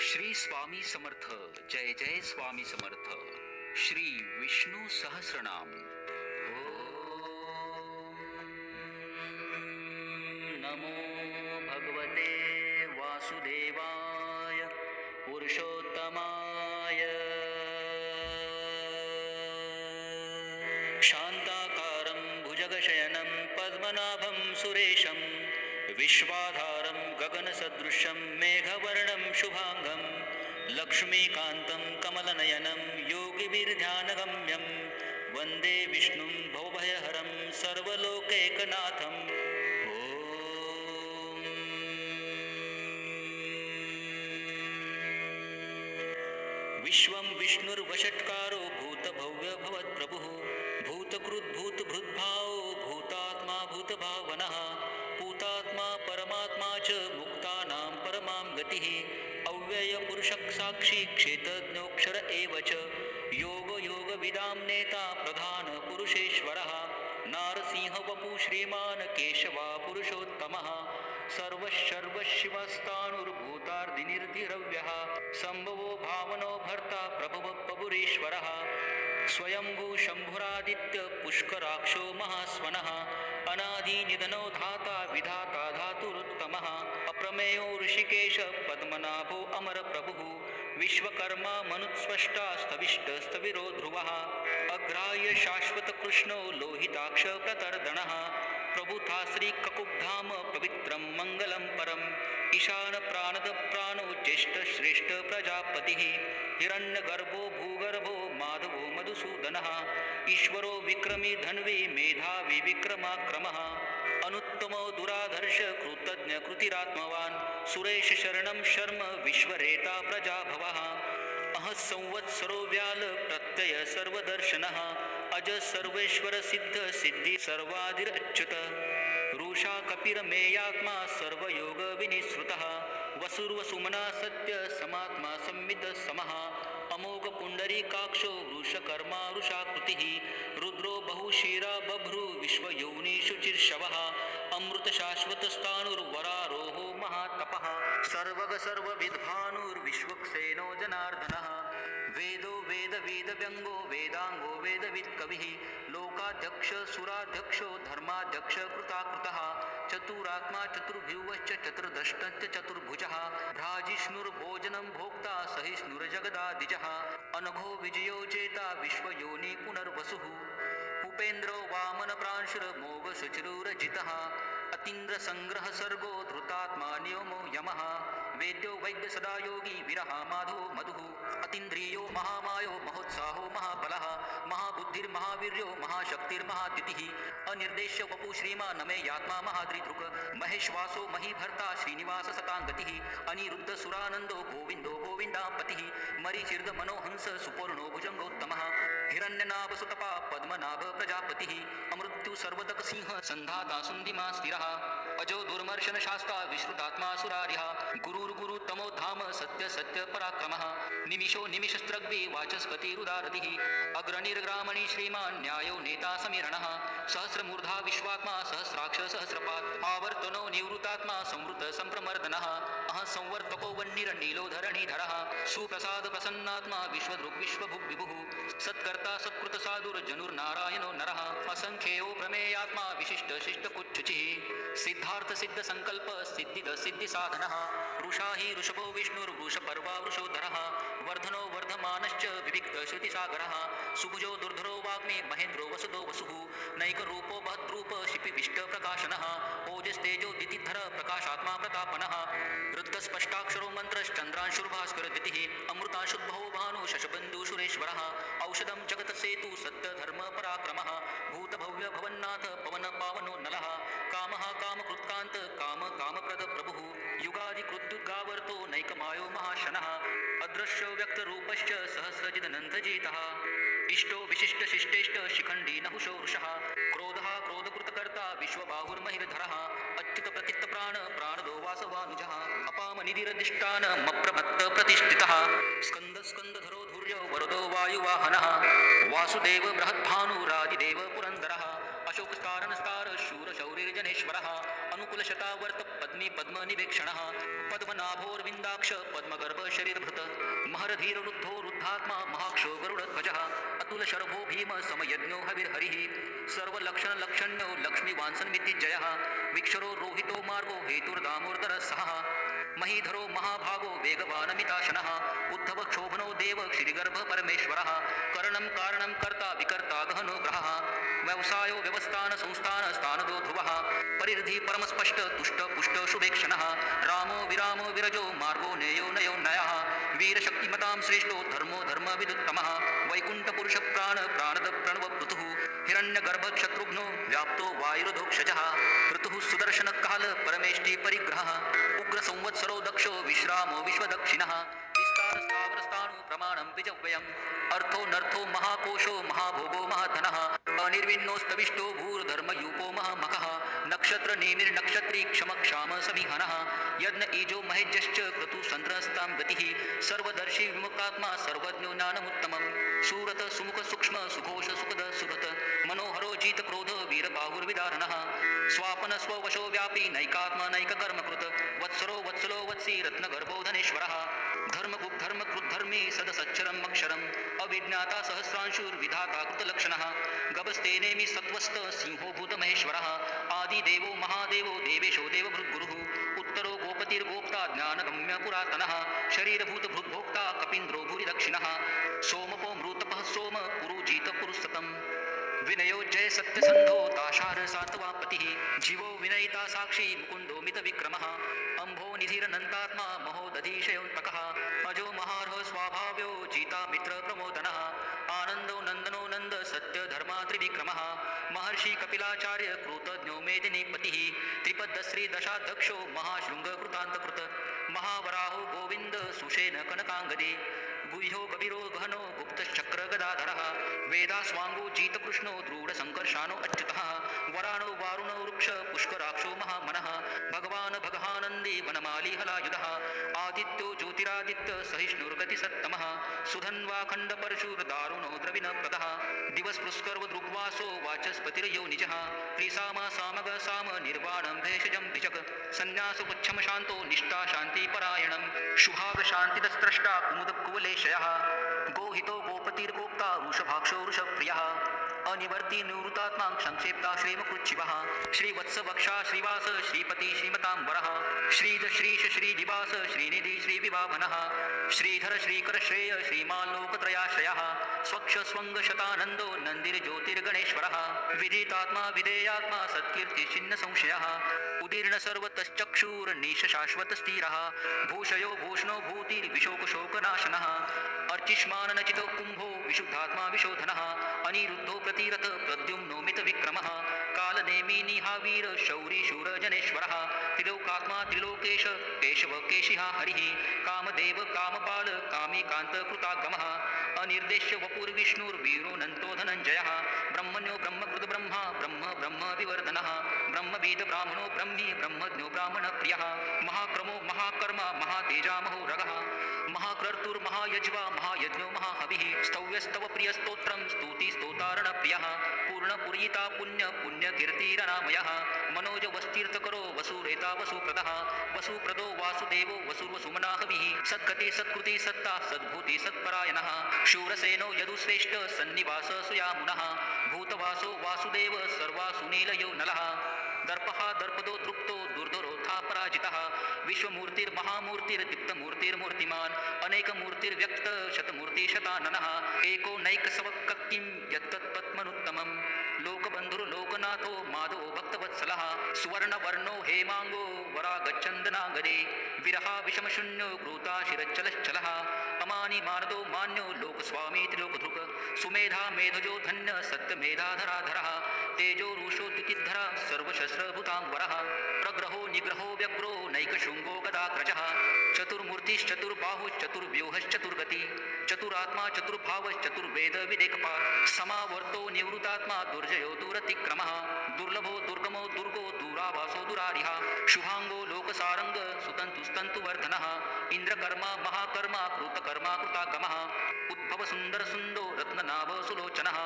श्री स्वामी समर्थ. जय जय स्वामी समर्थ. श्री विष्णू सहस्रनाम. ओम नमो भगवते वासुदेवाय पुरुषोत्तमाय. शान्ताकारं भुजगशयनं पद्मनाभं सुरेशं विश्वाधारं गगनसदृशं मेघवर्णं शुभांगं लक्ष्मीकान्तं कमलनयनं योगिभिर्ध्यानगम्यं वन्दे विष्णुं भवभयहरं सर्वलोकैकनाथम्. विश्वं विष्णुर्वषट्कारो भूतभव्य भवत्प्रभुः भूतकृद्भूतभृद्भावो भूतात्मा भूतभावनः पूतात्मा परमात्मा च मुक्तानां परमां गतिः अव्ययपुरुषः साक्षी क्षेत्रज्ञोऽक्षर एव च योगयोगविदां नेता प्रधानपुरुषेश्वरः नारसिंहवपु श्रीमान् केशवा पुरुषोत्तमः सर्वशर्वशिवस्तानुर्भूतार्दिनिर्धिरव्यः सम्भवो भावनो भर्ता प्रभुरीश्वरः स्वयंभू शम्भुरादित्य पुष्कराक्षो महास्वनः अनादिनिधनो धाता विधाता धातुरुत्तमः अप्रमेयो ऋषिकेश पद्मनाभो अमरप्रभुः विश्वकर्मा मनुस्वष्टा स्तविष्टस्तविरो ध्रुवः अग्राह्य शाश्वतकृष्णो लोहिताक्ष प्रतर्दनः प्रभुथा श्रीककुब्धाम पवित्रं मङ्गलं परम् ईशान प्राणद प्राणो ज्येष्ठ श्रेष्ठ प्रजापतिः हिरण्यगर्भो भूगर्भो माधवो मधुसूदनः ईश्वरो विक्रमी धन्वी मेधावी विक्रमाक्रमः अनुत्तमो दुराधर्ष कृतज्ञ कृतिरात्मवान् सुरेश शरणं शर्म विश्वरेता प्रजाभवः अह संवत्सरो व्याल प्रत्यय सर्वदर्शनः अज सर्वेश्वर सिद्ध सिद्धि सर्वादिरच्युत रुषा कपिरमेयात्मा सर्वयोग विनिश्रुतः वसुर्वसुमना सत्य समात्मा संवित समः अमोघ पुंडरीकाक्षो वृषकर्मा वृषाकृतिः रुद्रो बहुशीरा बभ्रु विश्वयोनिषु चिर्षवः अमृत शाश्वतस्थाणुर्वरारोहो महातपः सर्वग सर्वविद्भानुर्विश्वक्सेनो जनार्दनः वेदो वेदव्यंगो वेदांगो वेदवित्कविः लोकाध्यक्ष सुराध्यक्षो धर्माध्यक्ष कृताकृतः चतुरात्मा चतुर्भुवश्च चतुर्दष्टश्च चतुर्भुजः भ्राजिष्णुर्भोजनं भोक्ता सहिष्णुर्जगदादिजः अनघो विजयो चेता विश्वयोनि पुनर्वसुः उपेन्द्रो वामन प्रांशुर्मोघ शुचिरुरजितः अतीन्द्र संग्रह सर्गो धृतात्मा नियमो यमः वेद्यो वैद्य सदा योगी विरह माधो मधुः अतीन्द्रियो महामायो महोत्साहो महाबलः महाबुद्धिर्महावीर्यो महाशक्तिर्महाद्युतिः अनिर्देश्य वपु श्रीमान् नमे यात्मा महाद्रिदृक् महेश्वासो महीभर्ता श्रीनिवास सताङ्गतिः अनिरुद्ध सुरानन्दो गोविन्दो गोविन्दापतिः मरीचिर्द मनोहंस सुपर्णो भुजङ्गोत्तमः हिरण्यनाभसुतपा पद्मनाभ प्रजापतिः अमृत्यु सर्वदक सिंह सन्धाता सुन्दिमा स्थिरः अजो दुर्मर्शन शास्ता विश्रुतात्मा सुरारिः गुरुर्गुरुतमो धाम सत्य सत्य पराक्रमः निमिषो निमिषस्त्रग्वे वाचस्पतिरुदारतिः अग्रणिर्ग्रामणि श्रीमान् न्यायो नेता समीरणः सहस्रमूर्धा विश्वात्मा सहस्राक्ष सहस्रपात् आवर्तनो निवृतात्मा संवृत संप्रमर्दनः अह संवर्तको वह्निरनीलोधरणीधरः सुप्रसाद प्रसन्नात्मा विश्वदृक् विश्वभुक् विभुः सत्कर्ता सत्कृत साधुर्जनुर्नारायणो नरः असंख्येयो प्रमेयात्मा विशिष्ट शिष्टकुच्युचिः सिद्धार्थ सिद्ध संकल्प सिद्धिद सिद्धि साधनः वृषा हि ऋषभो विष्णुर्वृषपर्वा वृषोधरः वर्धनो वर्धमानश्च विविक्त श्रुतिसागरः सुभुजो दुर्धरो वाग्मी महेन्द्रो वसुदो वसुः नैकरूपो बहद्रूप शिपिविष्ट प्रकाशनः ओजस्तेजो दितिधर प्रकाशात्मा प्रतापनः रुद्रस्पष्टाक्षरो मन्त्रश्चन्द्रांशुर्भास्करदितिः अमृताशुद्भो भानु शशबन्धु सुरेश्वरः औषधं जगतसेतु सत्यधर्म पराक्रमः भूतभव्य भवन्नाथ पवन पावनो नलः कामः कामकृत्कान्त काम कामप्रद प्रभुः युगादिकृद्युगावर्तो नैकमायो महाशनः अदृश्यो व्यक्तरूपश्च सहस्रजिदनन्तजितः इष्टो विशिष्ट शिष्टेष्ट शिखण्डी नहुषो वृषः क्रोधः क्रोधकृतकर्ता विश्वबाहुर्महिर्धरः अच्युत प्रतित्त प्राण प्राणदो वासवानुजः अपामनिधिरधिष्ठान मप्रमत्त प्रतिष्ठितः स्कन्द स्कन्दधरो धुर्यो वरदो वायुवाहनः वासुदेव बृहद्भानुरादिदेव पुरन्दरः अशोकस्तारणस्तार शूरशौरिर्जनेश्वरः अनुकुलशतावर्त पद्मी पद्मनिवेक्षणः पद्मनाभोर्विन्दाक्ष पद्मगर्भ शरीरभृत महरधीर वृद्धो वृद्धात्मा महाक्षो गरुडध्वजः अतुलशर्भो भीम समयज्ञो हविर्हरिः सर्वलक्षणलक्षण्यो लक्ष्मीवांसन्मितिजयः विक्षरो रोहितो मार्गो हेतुर्दामोदरः महीधरो महाभागो वेगवानमिताशनः उद्धव क्षोभनो देव क्षिरिगर्भ परमेश्वरः करणं कारणं कर्ता विकर्ता गहनो ग्रहः व्यवसायो व्यवस्थान संस्थान स्थानदो ध्रुवः परिर्धि परमस्पष्ट तुष्ट पुष्ट शुभेक्षणः रामो विरामो विरजो मार्गो नेयो नयो नयः वीरशक्तिमतां श्रेष्ठो धर्मो धर्मविदुत्तमः वैकुण्ठपुरुष प्राण प्राणद प्रणव पृथुः हिरण्यगर्भ शत्रुघ्नो व्याप्तो वायुरधोक्षजः ऋतुः सुदर्शन काल परमेष्टि परिग्रहः उग्र संवत्सरो दक्षो विश्रामो विश्वदक्षिणः विस्तार स्थावरस्थाणु प्रमाणं विजव्ययम् अर्थो नर्थो महाकोशो महाभोगो महाधनः अनिर्विण्णोस्तविष्टो भूर्धर्मयूपो महामखः नक्षत्र नेमिर्नक्षत्री क्षमक्षाम समिहनः यज्ञ ईजो महेज्यश्च क्रतु संत्रस्तां गतिः सर्वदर्शी विमुक्तात्मा सर्वज्ञो ज्ञानमुत्तमम् सूरत सुमुख सूक्ष्म सुघोष सुखद सुरत मनोहरो जीत क्रोध वीरबाहुर्विदारणः स्वापन स्ववशो व्यापी नैकात्मा नैककर्मकृत वत्सरो वत्सलो वत्सी रत्नगर्भो धनेश्वरः धर्मकृद्धर्मी सदसच्चरम् अक्षरम् अविज्ञाता सहस्रांशुर्विधाता कृतलक्षणः गभस्तेनेमि सत्त्वस्त सिंहो भूतमहेश्वरः आदिदेवो महादेवो देवेशो देवभृद्गुरुः उत्तरो गोपतिर्गोप्ता ज्ञानगम्य पुरातनः शरीरभूतभृद्भोक्ता कपीन्द्रो भूरिदक्षिणः सोमपो मृतपः सोम पुरुजीत पुरुसतम् विनयो जय सत्यसन्धो दाशार सात्वापतिः जीवो विनयिता साक्षी मुकुन्दो मितविक्रमः अम्भो निधिरनन्तात्मा महोदधीशयोत्पकः अजो महार्ह स्वाभाव्यो जीता मित्र प्रमोदनः आनन्दो नन्दनो नन्द सत्य धर्मा त्रिविक्रमः महर्षि कपिलाचार्य कृतज्ञो मेदिनीपतिः त्रिपदश्री दशाध्यक्षो महाशृङ्गकृतान्तकृत महावराहो गोविन्द सुषेण कनकाङ्गदे गुह्यो कबीरो गहनो गुप्तश्चक्र गदाधरः वेदास्वाङ्गो जीतकृष्णो द्रूढसङ्कर्षाणो अच्युतः वराणो वारुणो वृक्ष पुष्कराक्षो महामनः भगवान् भगहानन्दी वनमाली हलायुधः आदित्यो ज्योतिरादित्य सहिष्णुर्गति सत्तमः सुधन्वाखण्ड परशुर्दारुणो द्रविणप्रदः दिवस्पृष्कर्व दृग्वासो वाचस्पतिर्यो निजः त्रिसामा सामग साम निर्वाणं भेषजं भिजक संन्यासपुच्छम शान्तो निष्ठा शान्तिपरायणं शुभाग शान्तिदस्त्रष्टा कुमुद कुवलेशयः गोहितो गोपतिर्गोप्ता वृषभाक्षो वृषप्रियः अनिवर्ती निवृतात्मा संक्षेप्ता श्रीमकृच्छिवः श्रीवत्सवक्षा श्रीवास श्रीपति श्रीमताम्बरः श्रीज श्रीश श्रीनिवास श्रीनिधि श्रीविभावनः श्रीधर श्रीकर श्रेय श्रीमाल्लोकत्रयाश्रयः स्वक्ष स्वंग शतानन्दो नन्दिर्ज्योतिर्गणेश्वरः विदितात्मा विधेयात्मा सत्कीर्ति छिन्न संशयः उदीर्ण सर्वतश्चक्षुर्निश शाश्वत स्थिरः भूषयो भूषणो भूतिर्विशोकशोकनाशनः अर्चिष्मान नचितो कुम्भो विशुद्धात्मा विशोधनः अनिरुद्धो प्रतिरथ प्रद्युम्नो मितविक्रमः कालनेमी निहावीर शौरी शूरजनेश्वरः त्रिलोकात्मा त्रिलोकेश केशव केशिहा हरिः कामदेव कामपाल कामिकान्त कृतागमः अनिर्देश्य वपुर्विष्णुर्वीरो नन्तो धनञ्जयः ब्रह्मण्यो ब्रह्मकृत ब्रह्मा ब्रह्म विवर्धनः ब्रह्मवेद ब्राह्मणो ब्रह्मी ब्रह्मज्ञो ब्राह्मणप्रियः महाक्रमो महाकर्मा महातेजा महोरगः महाकर्तुर्महायज्वा महायज्ञो महाहविः स्तव्यस्तव प्रियस्तोत्रं स्तुतिस्तोतारणप्रियः पूर्णपुरीता पुण्यकीर्तिरनामयः मनोजवस्तीर्थकरो वसुरेता वसुप्रदः वसुप्रदो वासुदेवो वसुर्वसुमनाहविः सद्गति सत्कृति सत्ता सद्भूति सत्परायणः शूरसेनो यदुश्रेष्ठ सन्निवास सुयामुनः भूतवासो वासुदेव सर्वासुनीलयो नलः दर्पः दर्पदो तृप्तो दुर्धरोथा पराजितः विश्वमूर्तिर्महामूर्तिर्दीप्तमूर्तिर्मूर्तिमान् अनेकमूर्तिर्व्यक्त शतमूर्तिशताननः एको नैकसवक्किं यत्तत्पद्मनुत्तमं लोकबन्धुर्लोकनाथो माधवो भक्तवत्सलः सुवर्णवर्णो हेमाङ्गो वरागच्छन्दनागदे विरहा विषमशून्यो कृता शिरच्चलश्चलः अमानि मानदो मान्यो लोकस्वामी त्रिलोकधृक् सुमेधा मेधजो धन्य सत्यमेधाधराधरः तेजो रुषो द्युतिधरः सर्वशस्त्रभूताङ्वरः प्रग्रहो निग्रहो व्यग्रो नैकशृङ्गो गदाग्रजः चतुर्मूर्तिश्चतुर्बाहुश्चतुर्व्यूहश्चतुर्गति चतुरात्मा चतुर्भावश्चतुर्वेद विदेकपात् समावर्तो निवृतात्मा दुर्जयो दुरतिक्रमः दुर्लभो दुर्गमो दुर्गो दूराभासो दुरारिः शुभाङ्गो लोकसारङ्ग सुतन्तुस्तन्तुवर्धनः इन्द्रकर्मा महाकर्मा कृतकर्मा कृतागमः उद्भव सुन्दर सुन्दो रत्ननाभ सुलोचनः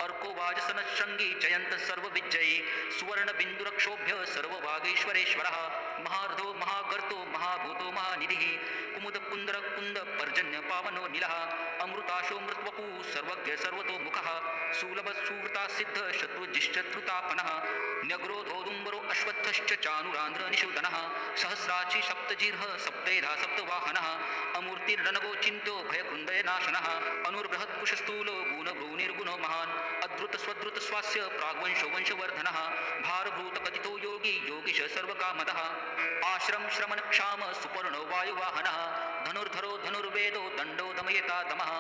अर्को वाजसनशृङ्गी जयन्त सर्वविजयी सुवर्णबिन्दुरक्षोभ्य सर्ववागीश्वरेश्वरः महार्धो महागर्तो महाभूतो महानिधिः कुमुद कुंदर कुंद पर्जन्य पावनो नीलः अमृताशो मृत्वपु सर्वज्ञ सर्वतो मुखः सुलभ सुवृता सिद्ध शत्रुजिश्चत्रुतापनः न्यग्रोधोदुम्बरो अश्वत्थश्च चानुरान्ध्र निषूदनः सहस्राची सप्तजिह् सप्तैधा सप्तवाहनः अमूर्तिर्रणवो चिन्त्यो भयकृन्दयनाशनः अनुर्बृहत्कुशस्थूलो गुणभ्रू निर्गुणो महान् अद्रुत स्वद्रुत स्वास्य प्राग्वंशो वंशवर्धनः भारभूत कथितो योगी योगीश सर्वकामदः आश्रम श्रमण क्षाम सुपर्णो वायुवाहनः धनुर्धरो धनुर्वेदो दण्डो दमयता दमः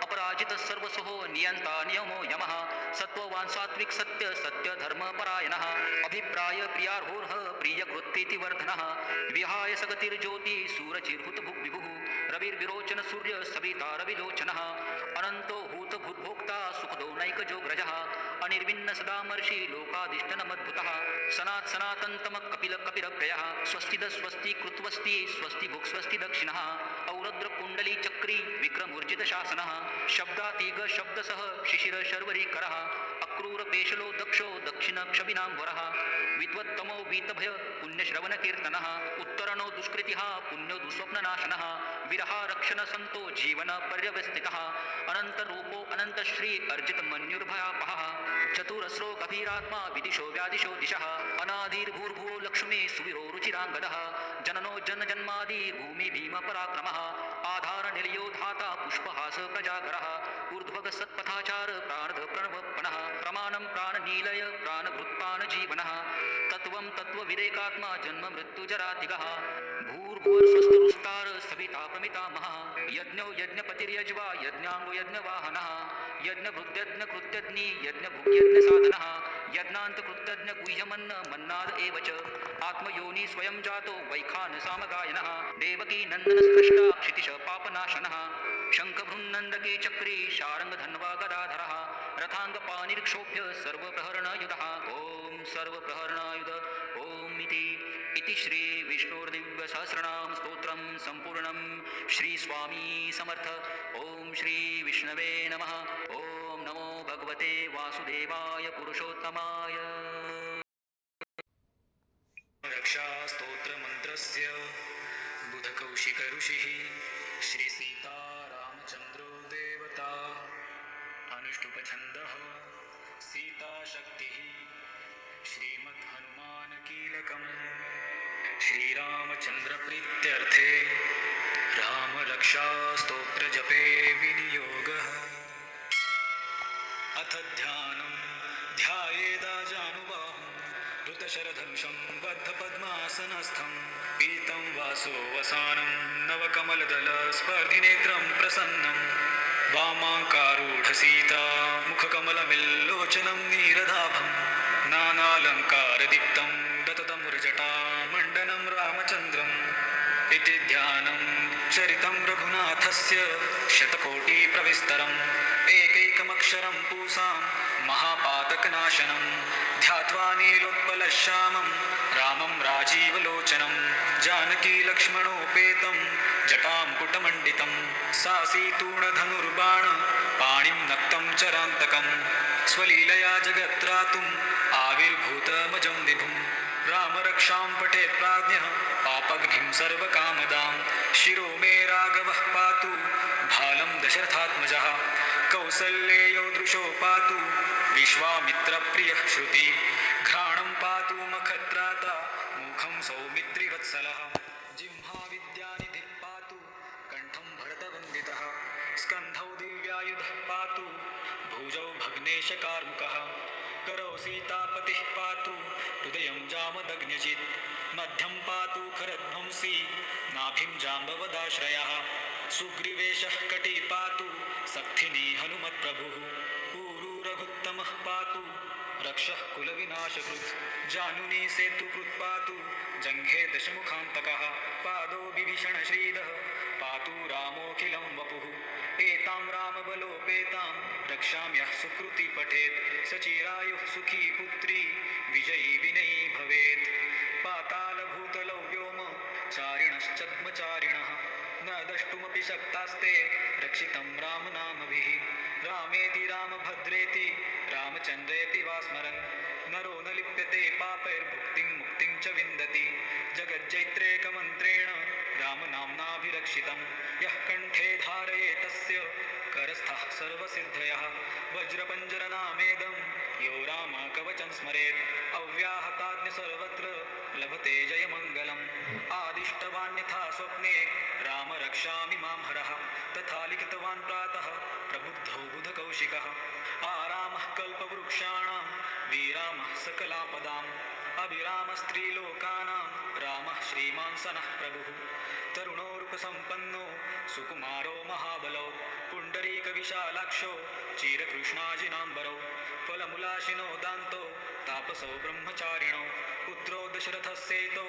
अपराजित सर्वसहो नियन्ता नियमो यमः सत्त्ववान् सात्विक सत्य सत्य धर्म परायणः अभिप्राय प्रियार्होर्ह प्रियकृत्येति वर्धनः विहाय सगतिर्ज्योति सूरचिर्हुत भुग्विभुः रविर्विरोचन सूर्य सविता रविलोचनः अनन्तो हूत भूद्भोक्ता सुखदो नैकजोग्रजः अनिर्विन्न सदामर्षि लोकाधिष्ठनमद्भुतः सनात् सनातन्तम कपिल कपिरव्ययः स्वस्तिद स्वस्ति कृत्वस्ति स्वस्ति भुक् स्वस्ति दक्षिणः औरद्र कुण्डली चक्री विक्रमूर्जित शासनः शब्दातीग शब्दसः शिशिर शर्वरीकरः अक्रूर पेशलो दक्षो दक्षिण क्षभिनाम्बरः विद्वत्तमो वीतभय पुण्यश्रवण कीर्तनः उत्तरणो दुष्कृतिः पुण्यो दुःस्वप्ननाशनः विरहा रक्षण संतो जीवन पर्यवस्थितः अनन्तरूपो अनन्तश्री अर्जित मन्युर्भयापहः चतुरस्रो गभीरात्मा विदिशो व्यादिशो दिशः अनादिर्भूर्भुवो लक्ष्मी सुविरो रुचिराङ्गदः जननो जन्मजन्मादि भूमि भीम पराक्रमः आधार निलयो धाता पुष्पहास प्रजागरः ऊर्ध्वग सत्पथाचार प्राणद प्रणवपनः प्रमाणं प्राणनीलय प्राणभृत्पान जीवनः तत्त्वं तत्त्वविरेकात्मा जन्म मृत्युजरातिगः भूर्भुवः स्वस्तरुस्तार सविता प्रमितामहः यज्ञो यज्ञपतिर्यज्वा यज्ञाङ्गो यज्ञवाहनः यज्ञभृत्यज्ञ कृत्यज्ञी यज्ञभुग्यज्ञ साधनः यज्ञान्तकृत्यज्ञ गुह्यमन्न मन्नाद एव च आत्मयोनि स्वयं जातो वैखान सामगायनः देवकी नन्दनस्पृष्टा क्षितिश पापनाशनः शङ्खभृन्नन्दके चक्री शारङ्गधन्वा गदाधरः रथाङ्गपानिर्क्षोभ्य सर्वप्रहरणयुधः ॐ सर्वप्रहरणायुध ॐ इति श्री विष्णुर्दिव्यसहस्रनाम स्तोत्रं सम्पूर्णं श्री स्वामी समर्थ ॐ श्री विष्णवे नमः ॐ नमो भगवते वासुदेवाय पुरुषोत्तमाय रक्षा स्तोत्र मंत्रस्य बुधकौशिक ऋषिः श्री सीता रामचंद्रो देवता अनुष्टुप छन्दः सीता शक्तिः श्रीमद् हनुमान कीलकम् श्रीरामचंद्र प्रीत्यर्थे राम रक्षा स्तोत्र जपे विनियोगः अथ ध्यानं ध्यायेदाजानुबाहुं धृतशरधनुषं बद्धपद्मासनस्थं पीतं वासो वसानं नवकमलदलस्पर्धिनेत्रं प्रसन्नं वामाङ्कारूढसीता मुखकमलमिल्लोचनं नीरदाभं नानालङ्कारदीप्तं दततमुर्जटामण्डनं रामचन्द्रम् इति ध्यानं चरितं रघुनाथस्य शतकोटिप्रविस्तरम् एकैकमक्षरं पूसां महापातकनाशनं ध्यात्वा नीलोत्पलश्यामं रामं राजीवलोचनं जानकीलक्ष्मणोपेतं जटामुकुटमण्डितं सासीतूणधनुर्बाण पाणिं नक्तं चरान्तकं स्वलीलया जगत्त्रातुम् आविर्भूतमजं विभुं रामरक्षां पठेत् प्राज्ञः पापघ्निं सर्वकामदां शिरो मे राघवः पातु भालं दशरथात्मजः कौसल्येयो दृशो पातु विश्वामित्रप्रियः श्रुति घ्राणं पातु मखत्राता मुखं सौमित्रिवत्सलः जिह्वा विद्यानिधिः पातु कण्ठं भरतवन्दितः स्कन्धौ दिव्यायुधः पातु भुजौ भग्नेशकार्मुकः करौ सीतापतिः पातु हृदयं जामदग्न्यजित् मध्यं पातु खरध्वंसी नाभिं जाम्बवदाश्रयः सुग्रीवेशः कटी पातु सक्थिनी हनुमत्प्रभुः ऊरू रघुत्तमः पातु रक्षः कुलविनाशकृत् जानुनी सेतुकृत् पातु जङ्घे दशमुखान्तकः पादो विभीषणश्रीदः पातु रामोऽखिलं वपुः एतां रामबलोपेतां रक्षां यः सुकृति पठेत् सचिरायुः सुखी पुत्री विजयी विनयी भवेत् पातालभूतलौ व्योम चारिणश्चद्मचारिणः न द्रष्टुमपि शक्तास्ते रक्षितं रामनामभिः रामेति रामभद्रेति रामचन्द्रेति वा स्मरन् नरो न लिप्यते पापैर्भुक्तिं मुक्तिं च विन्दति जगज्जैत्रेकमन्त्रेण रामनाम्नाभिरक्षितं यः कण्ठे धारये तस्य करस्थः सर्वसिद्धयः वज्रपञ्जरनामेदं यो राम कवचं स्मरेत् अव्याहताज्ञ सर्वत्र लभते जयमङ्गलम् आदिष्टवान्यथा स्वप्ने राम रक्षामि मां हरः तथा लिखितवान् प्रातः प्रबुद्धो बुधकौशिकः आरामः कल्पवृक्षाणां विरामः सकलापदाम् अभिरामस्त्रीलोकानां रामः श्रीमान् सनः प्रभुः तरुणोरुपसम्पन्नो सुकुमारो महाबलो पुण्डरीकविशालाक्षो चिरकृष्णाजिनाम्बरौ फलमुलाशिनो दान्तो तापसौ ब्रह्मचारिणौ पुत्रो दशरथस्येतो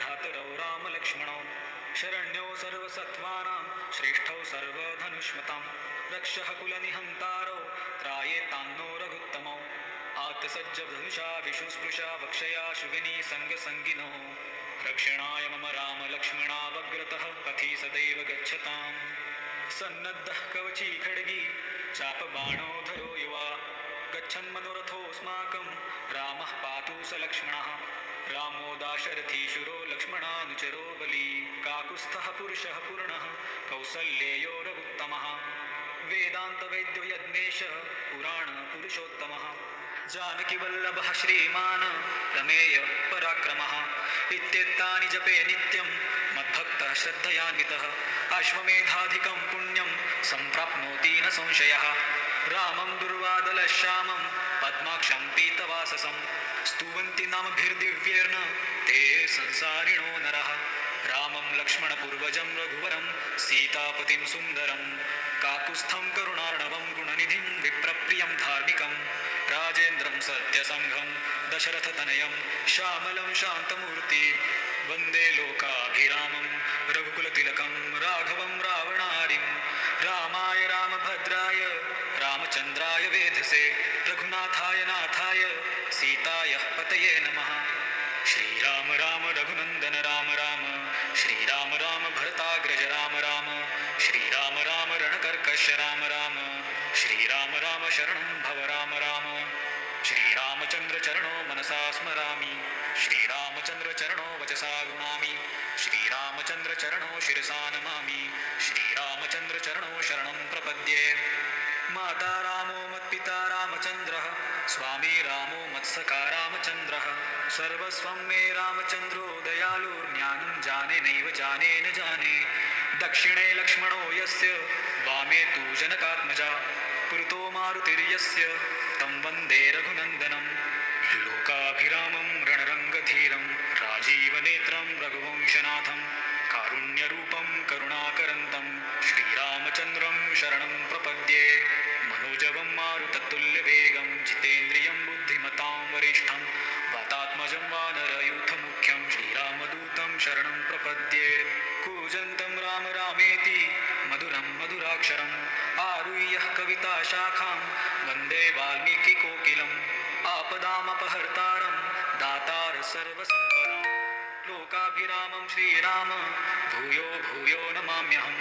भ्रातरौ रामलक्ष्मणौ शरण्यो सर्वसत्त्वानां श्रेष्ठौ सर्वधनुष्मतां रक्षः कुलनिहन्तारो त्रायेतान्नो रघुत्तमौ आतसज्जधनुषा विशुस्पृशा वक्षया शुगिनी सङ्गसङ्गिनो रक्षणाय मम रामलक्ष्मणावग्रतः पथि सदैव गच्छताम् सन्नद्धः कवची खड्गी चापबाणोधरो युवा गच्छन्मनोरथोऽस्माकं रामः पातु स लक्ष्मणः रामो दाशरथी शूरो लक्ष्मणानुचरो बली काकुत्स्थः पुरुषः पूर्णः कौसल्येयो रघुत्तमः वेदान्तवैद्यो यज्ञेशः पुराणपुरुषोत्तमः जानकीवल्लभः श्रीमान् रमेय पराक्रमः इत्येतानि जपे नित्यं मद्भक्तः श्रद्धयान्वितः अश्वमेधाधिकं पुण्यं सम्प्राप्नोति न संशयः रामं दुर्वादलश्यामं पद्माक्षं पीतवाससं स्तुवन्ति नामभिर्दिव्येर्न ते संसारिणो नरः रामं लक्ष्मणपूर्वजं रघुवरं सीतापतिं सुन्दरं काकुत्स्थं करुणार्णवं गुणनिधिं विप्रप्रियं धार्मिकं राजेन्द्रं सत्यसङ्घं दशरथतनयं श्यामलं शान्तमूर्ति वन्दे लोकाभिरामं रघुकुलतिलकं राघवं रावणारिं रामाय रामभद्राय रामचन्द्राय वेधसे रघुनाथाय नाथाय सीताय पतये नमः श्रीराम राम रघुनन्दन राम राम श्रीराम राम भरताग्रज राम राम श्रीराम राम रणकर्कश राम राम श्रीराम राम शरणं भव राम राम श्रीरामचन्द्रचरणो मनसा स्मरामि श्रीरामचन्द्रचरणो वचसा गृणामि श्रीरामचन्द्रचरणो शिरसा नमामि श्रीरामचन्द्रचरणो शरणं प्रपद्ये माता रामो मत्पिता रामचन्द्रः स्वामी रामो मत्सखा रामचन्द्रः सर्वस्वं मे रामचन्द्रो दयालुर्ज्ञानं जाने नैव जाने न जाने दक्षिणे लक्ष्मणो यस्य वामे तु जनकात्मजा पुरतो मारुतिर्यस्य तं वन्दे रघुनन्दनं लोकाभिरामं रणरङ्गधीरं राजीवनेत्रं रघुवंशनाथं कारुण्यरूपं करुणाकरन्तं श्रीरामचन्द्रं शरणं प्रपद्ये मनोजवं मारुततुल्यवेगं जितेन्द्रियं बुद्धिमतां वरिष्ठं वातात्मजं वानरयूथमुख्यं श्रीरामदूतं शरणं प्रपद्ये कूजन्तं राम रामेति मधुरं मधुराक्षरम् आरुह्यः कविताशाखां वन्दे वाल्मीकिकोकिलम् आपदामपहर्तारं दातार सर्वसम्पदां लोकाभिरामं श्रीराम भूयो भूयो नमाम्यहं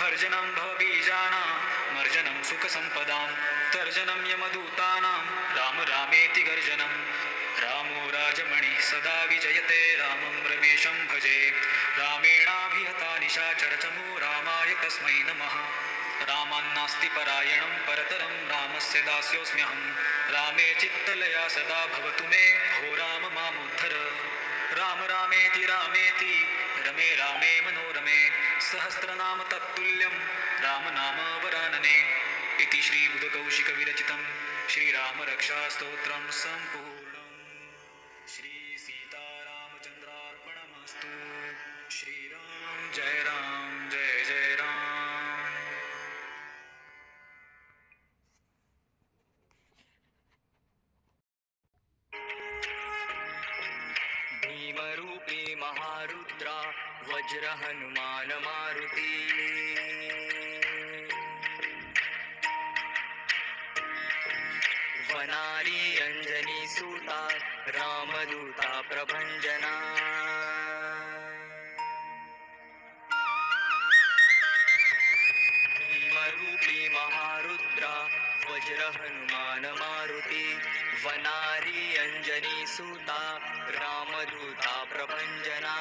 भर्जनं भवबीजानां मर्जनं सुखसम्पदां तर्जनं यमदूतानां राम रामेति गर्जनं रामो राजमणिः सदा विजयते रामं रमेशं भजे रामेणाभिहता निशाचरचमो रामाय तस्मै नमः रामान्नास्ति परायणं परतरं रामस्य दास्योऽस्म्यहं रामे चित्तलया सदा भवतु मे भो राम मामुद्धर राम रामेति रामेति रमे रामे मनोरमे सहस्रनाम तत्तुल्यं रामनाम वरानने इति श्रीबुधकौशिकविरचितं श्रीरामरक्षास्तोत्रं सम्पूर्णम् श्रीसीतारामचन्द्रार्पणमस्तु श्रीराम जय जय राम भीमरूपी महारुद्रा वज्र हनुमान मारुति वनारी अंजनी सूता रामदूता प्रभंजना भीमरूपी महारुद्रा वज्र हनुमान मारुती वनारी अंजनी सुता रामदूता प्रभंजना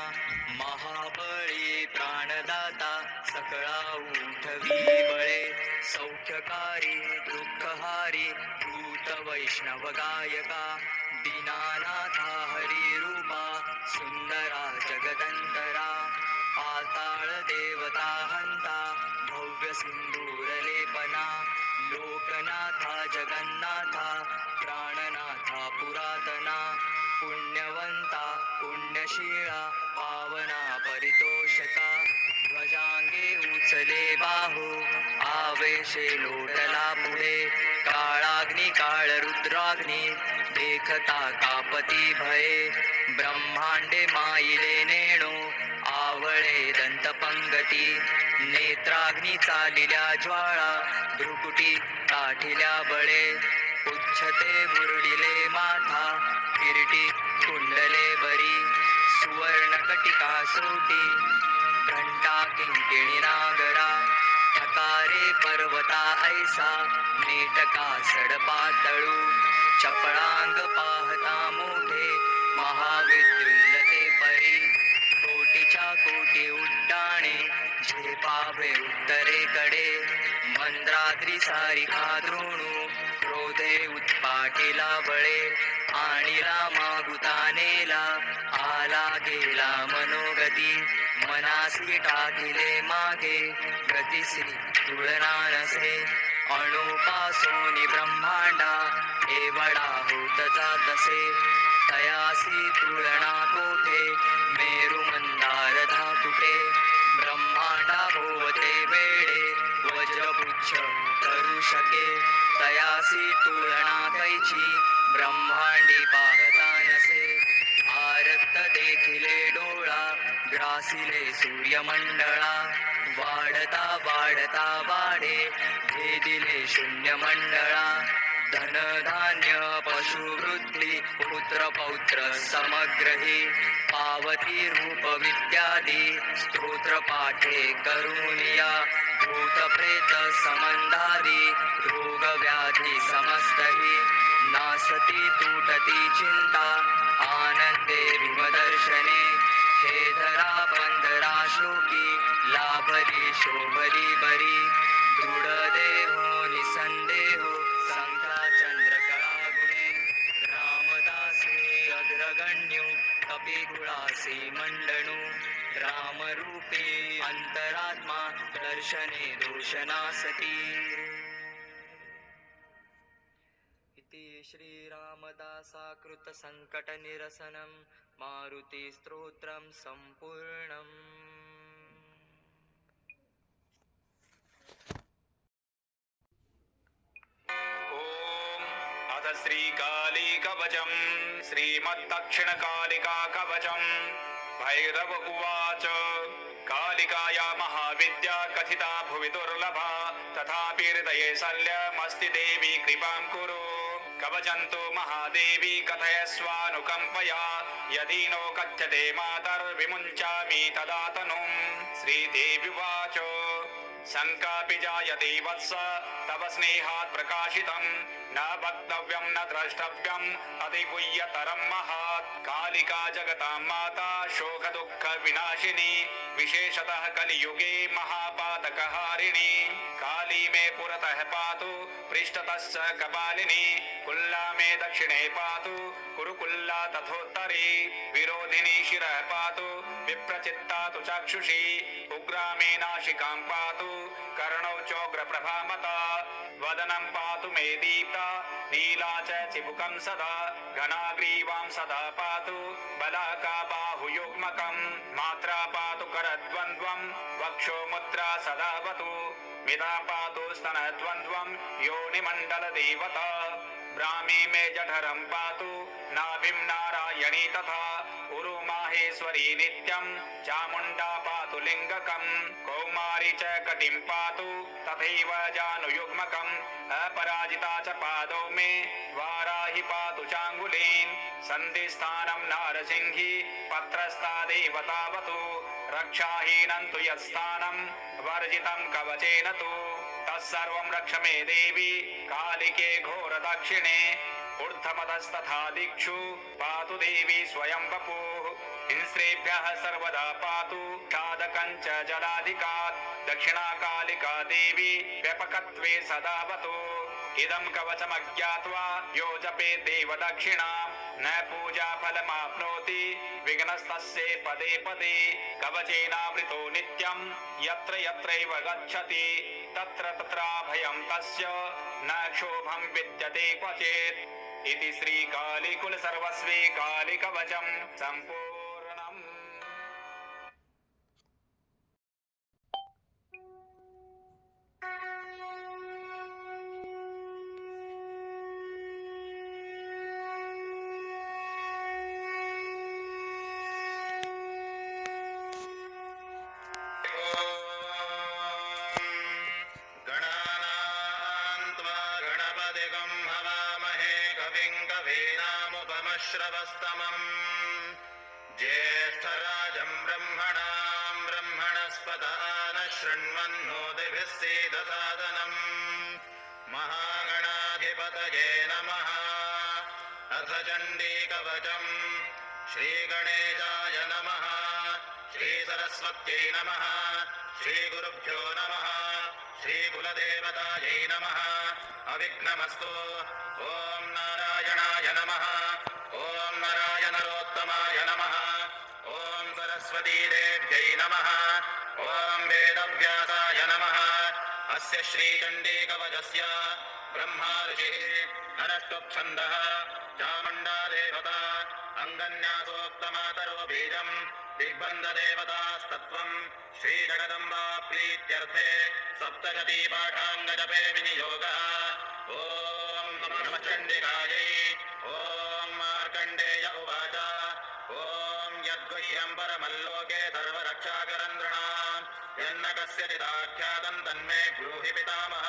महाबळी प्राणदाता सकळा उठवी बळे सौख्यकारी दुःखहारी भूत वैष्णव गायका दीनानाथा हरी रूपा सुंदरा जगदंतरा पाताळ देवता हंता भव्य सिंदूर लेपना लोकनाथा जगन्नाथा प्राणनाथा पुरातना पुण्यवंता पुण्यशीळा पावना परितोषका ध्वजांगे उचले बाहू आवेशे लोटला पुढे काळाग्नी काळ रुद्राग्नी देखता कापती भये ब्रह्मांडे माईले नेणो आवळे दंतपंगती नेत्राग्नी चालिल्या ज्वाळा धृकुटी काठिल्या बळे उच्छते मुरडिले माथा किरीटी कुंडले बरी सुवर्णकटिका सोटी घंटा किंकिणी नागरा ठकारे पर्वता ऐसा नेटका सडपातळू चपळांग पाहता मोठे महाविद्युल्लते परी कोटीच्या कोटी उड्डाणे झेपावे उत्तरेकडे मंद्राद्री सारिका द्रोणू क्रोधे उत्पाटीला बळे आणिला मागुतानेला आला गेला मनोगती मनासी टाकिले मागे गतिसी तुळना नसे अणुपासोनी ब्रह्मांडा एवढा होत जातसे तयासी तुळना कोठे मेरु मंदार धातुटे ब्रह्मांडा भोवते वेळे वज्रपुच्छ करू शके तयासी तुळना कैची ब्रह्मांडी पाहता नसे आरक्त देखिले डोळा ग्रासिले सूर्यमंडळा वाढता वाढता वाढे भेदिले शून्य मंडळा धन धान्य पशुवृद्धी पुत्र पौत्र समग्रही पावती रूप विद्यादी स्तोत्र पाठे करुनिया भूत प्रेत संबंधादी रोग व्याधी समस्तही नासती तुटती चिंता आनंदे भीमदर्शने हे धरा पंधरा श्लोकी लाभली शोभली बरी दृढ देहो निसंदेहो संख्या चंद्रकला गुणे रामदासी अग्रगण्यो कपिकुळासी मंडणू रामरूपी अंतरात्मा दर्शने दोषनासती इति श्रीरामदासाकृत संकट निरसनं मारुति स्तोत्रं सम्पूर्णम् श्रीकाली कवचम श्रीमत्दक्षिणकालिका कवचम भैरव उवाच कालिकाया महाविद्या कथिता भुवि दुर्लभा तथापि हृदये शल्यमस्ति देवी कृपां कुरु कवचन्तो महादेवी कथयस्वानुकम्पया यदि नो कथ्यते मातर्विमुञ्चामि तदा तनुं श्रीदेवी उवाच शङ्कापि जायते वत्स तव स्नेहात् प्रकाशितं न वक्तव्यं न द्रष्टव्यम् अतिगुह्यतरं महात् कालिका जगतां माता शोकदुःख विनाशिनी विशेषतः कलियुगे महापातकहारिणी काली मे पुरतः पातु पृष्ठतश्च कपालिनी कुल्ला मे दक्षिणे पातु कुरुकुल्ला तथोत्तरे विरोधिनी शिरः पातु विप्रचित्ता तु चक्षुषी उग्रा मे नाशिकां पातु कर्णौ चोग्रप्रभामता वदनं पातु मे दीप्ता नीला च चिबुकं सदा घनाग्रीवां सदा पातु बलाका बाहुयुग्मकं मात्रा पातु करद्वन्द्वं वक्षो मुद्रा सदावतु मिदा पातु स्तनद्वन्द्वं योनिमण्डलदेवता ब्राह्मी मे जठरं पातु नाभिं नारायणी तथा उरु माहेश्वरी नित्यं चामुण्डा पातु लिङ्गकं कौमारी च कटिं पातु तथैव जानुयुग्मकम् अपराजिता च पादौ मे वाराहि पातु चाङ्गुलीन् सन्धिस्थानं नारसिंही पत्रस्था देवतावतु रक्षाहीनं तु यत्स्थानं वर्जितं कवचेन तु तत्सर्वं रक्ष मे देवी कालिके घोरदक्षिणे ऊर्ध्वमतस्तथा दिक्षु पातु देवी स्वयं वपुः हिंस्रेभ्यः सर्वदा पातु खादकञ्च जलाधिकात् दक्षिणा कालिका देवी व्यापकत्वे सदावतु इदं कवचमज्ञात्वा यो जपेत् देव दक्षिणां न पूजा फलमाप्नोति विघ्नस्तस्य पदे पदे कवचेनावृतो नित्यं यत्र यत्रैव गच्छति तत्र तत्राभयं तस्य न क्षोभं विद्यते क्वचित् इति श्रीकालीकुल सर्वस्वे कालिकवचं सम्पूर्णम्। श्रवस्तमम् ज्येष्ठराजं ब्रह्मणां ब्रह्मणस्पत न शृण्वन्नोतिभिः सीदसादनम् महागणाधिपतये नमः। अथ चण्डीकवचम् श्रीगणेशाय नमः श्रीसरस्वत्यै नमः श्रीगुरुभ्यो नमः श्रीकुलदेवतायै नमः अविघ्नमस्तु। ॐ नारायणाय नमः ॐ नारायणरोत्तमाय नमः ॐ सरस्वतीदेव्यै नमः ॐ वेदव्यासाय नमः। अस्य श्रीचण्डीकवचस्य ब्रह्मा ऋषिः अनष्टोच्छन्दः चामुण्डा देवता अङ्गन्यासोक्तमातरो बीजम् दिग्बन्धदेवतास्तत्त्वम् श्रीजगदम्बा प्रीत्यर्थे सप्तशती पाठाङ्गजपे विनियोगः। ॐ नमः चण्डिकायै। ॐ मार्कण्डेय उवाच ॐ यद्गुह्यं परमल्लोके सर्वरक्षाकरं नृणाम् यन्न कस्यचिदाख्यातं तन्मे ब्रूहि पितामह।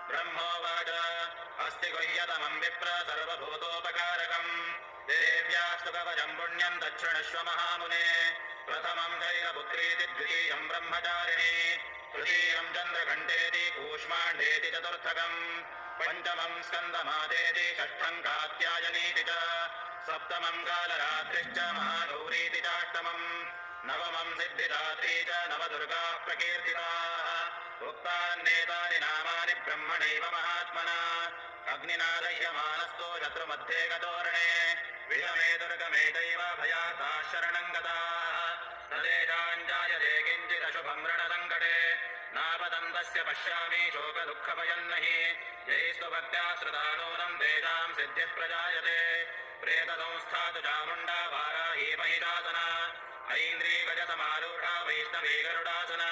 ब्रह्मोवाच अस्ति गुह्यतमं विप्र सर्वभूतोपकारकम् देव्यास्तु कवचं पुण्यं दक्षिणश्व महामुने। प्रथमं शैलपुत्रीति द्वितीयं ब्रह्मचारिणी तृतीयं चन्द्रघण्टेति कूष्माण्डेति चतुर्थकम् पञ्चमं स्कन्दमादेति षष्ठं कात्यायनीति च सप्तमं कालरात्रिश्च महागौरीति चाष्टमम् नवमं सिद्धिदात्री च नवदुर्गा प्रकीर्तिताः। उक्तान्नेतानि नामानि ब्रह्मणैव महात्मना अग्निना दह्यमानस्तो शत्रुमध्ये गतोरणे विषमे दुर्गमे चैव भयाताः शरणं गताः तदेशाञ्जायते किञ्चिदशुभं रणसङ्कटे नापतन्तस्य पश्यामि शोकदुःखभयं नहि यैस्तु भक्त्या श्रुता नूनं तेषां सिद्धिः प्रजायते। प्रेतसंस्थातु चामुण्डा वाराही महिषासना ऐन्द्रीगजसमारूढा वैष्णवी गरुडासना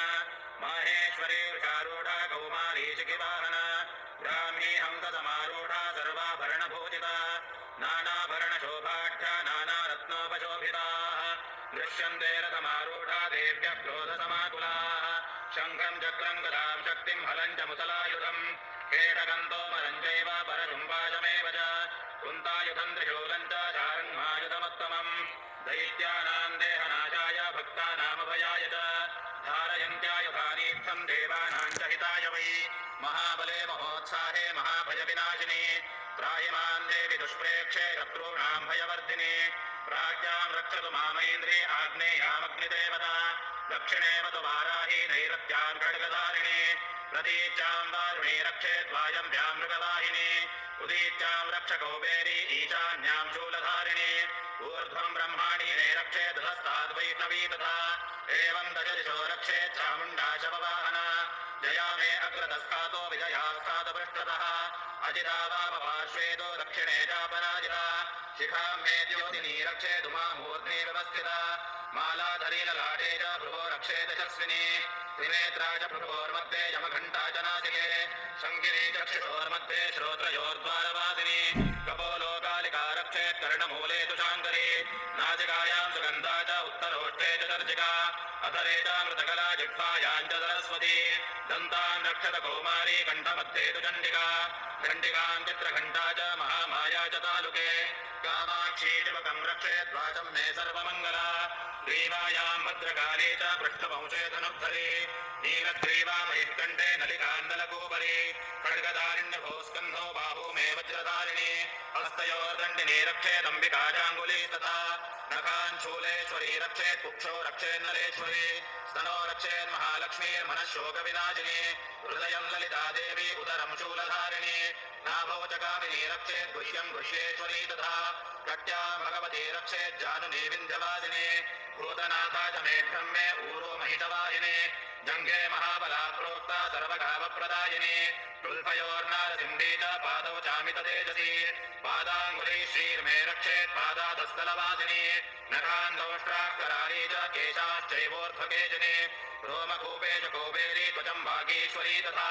माहेश्वरी वृषारूढा कौमारी शिखिवाहना ब्राह्मी हंससमारूढा सर्वाभरणभूषिता नानाभरणशोभाढ्या नानारत्नोपशोभिताः दृश्यन्ते रथमारूढा देव्यः क्रोधसमाकुलाः शङ्खं चक्रं गदां शक्तिं हलं च मुसलायुधम् केटकं तोमरं चैव परशुम्भाजमेव च कुन्तायुधं त्रिशूलं च शारङ्गायुधमुत्तमम् दैत्यानां देहनाशाय भक्तानामभयाय च धारयन्त्यायुधानीर्थं देवानां च हिताय वै महाबले महोत्साहे महाभयविनाशिनी त्रायिमां देवि दुष्प्रेक्षे शत्रूणां भयवर्धिनी प्राज्ञां रक्षतु मामैन्द्री आग्नेयामग्निदेवता दक्षिणेव तु वाराही नैऋत्यां खड्गधारिणी प्रतीच्यां वारुणी रक्षेद्वायम्भ्यां मृगवाहिनी उदीच्यां रक्ष कौबेरी ईशान्यां शूलधारिणी ऊर्ध्वं ब्रह्माणि रक्षेदधस्ताद् वैष्णवी तथा एवं दशदिशो रक्षेत् चामुण्डा शववाहना जया मे अग्रतस्तातो विजयास्तात् पृष्ठतः अजिता वामपार्श्वेदो दक्षिणे चापराजिता शिखां मे ज्योतिनी रक्षेतु मामूर्ध्नि व्यवस्थिता मालाधरी ललाटे च भ्रुवो रक्षेत यशस्विनी त्रिनेत्रा च भ्रुवोर्मध्ये यमघण्टा च नासिके शङ्किनी चक्षुषोर्मध्ये श्रोत्रयोर्द्वारवासिनी कपोलो कालिका रक्षेत् कर्णमूले तु शाङ्करी नासिकायां सुगन्धा च उत्तरोष्ठे च चण्डिका अधरे च मृतकला जिह्वायां च सरस्वती दन्तान् रक्षत कौमारी कण्ठमध्ये तु चण्डिका चण्डिकां चित्रघण्टा च महामाया च तालुके कामाक्षी शिवकं रक्षेत् वाचं मे सर्वमङ्गला ग्रीवायां भद्रकाली च पृष्ठवंशे धनुर्धरे नीलग्रीवा मयिकण्ठे नलिकाण्डलकोपरे खड्गदारिण्यभो स्कन्धो बाहू मे वज्रधारिणे हस्तयोर्दण्डिनी रक्षेदम्बिका चाङ्गुली तथा नखान् शूलेश्वरी रक्षेत् कुक्षौ रक्षेन्नलेश्वरी स्तनो रक्षेन्महालक्ष्मीर्मनःशोकविनाशिनी हृदयं ललिता देवी उदरं शूलधारिणी नाभौ च कामिनी रक्षेत् गुह्यं गुह्येश्वरी तथा कट्यां भगवती रक्षेज्जानुनी विन्ध्यवासिनी भूतनाथा च मे ब्रह्मे ऊरो महिषवाहिनी जङ्घे महाबला प्रोक्ता सर्वकामप्रदायिनी तुल्फयोर्नारसिंही च पादौ चामिततेजसी पादाङ्गुली श्रीर्मे रक्षेत् पादातस्थलवासिनी नखान्दौष्ट्राक्षराणि च केशाश्चैवोर्ध्वकेजने रोमकूपे च कौबेरी त्वचं भागीश्वरी तथा